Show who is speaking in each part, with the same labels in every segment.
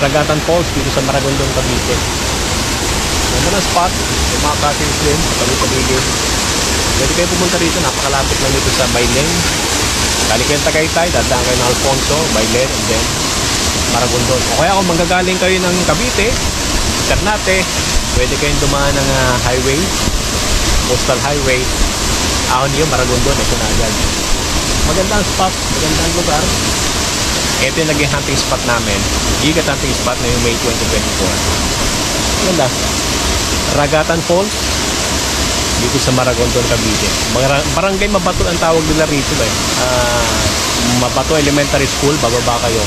Speaker 1: Ragatan Falls dito sa Maragondon, Cavite. Ganda ng spot, may mga cottage din sa paligid. Pwede kayo pumunta rito, napakalapit lang dito sa Bailen. Kali kayo Tagaytay, dadaan kayo ng Alfonso, Bailen, and then Maragondon. O kaya kung manggagaling kayo ng Cavite, Ternate, pwede kayong dumaan ng highway, coastal highway. Ahon niyo, Maragondon, ito na agad. Magandang spot, magandang lugar. Ito yung naging hunting spot namin. Ikat hunting spot na yung May 2024. Maganda. Ragatan Falls dito sa Maragondon, Cavite. Barangay Mabato ang tawag nila rito eh. Mabato Elementary School, bababa kayo.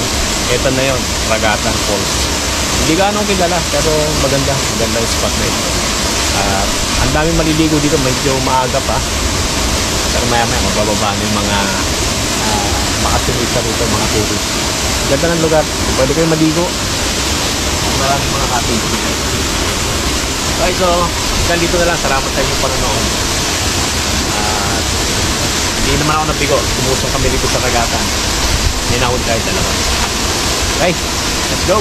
Speaker 1: Ito na yon, Ragatan Falls. Hindi gaano kilala pero maganda yung spot na ito. Ang daming maliligo dito, medyo maaga pa. Pero maya magbababa ng mga makasimita rito, mga tourist. Ganda ng lugar, pwede kayo maligo. Maraming mga cottage dito. Okay, so dito na lang. Salamat sa inyong panonood. Hindi naman ako nabigo. Tumusong kami dito sa Ragatan. Ninahod kahit dalawa. Okay, let's go!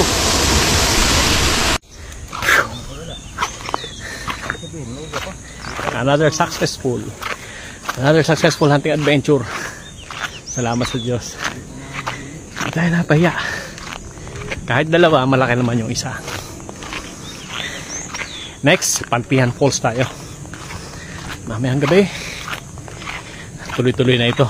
Speaker 1: Another successful hunting adventure. Salamat sa Diyos. Hindi tayo napahiya. Kahit dalawa, malaki naman yung isa. Next, Pantihan Falls tayo. Mamayang gabi. Tuloy-tuloy na ito.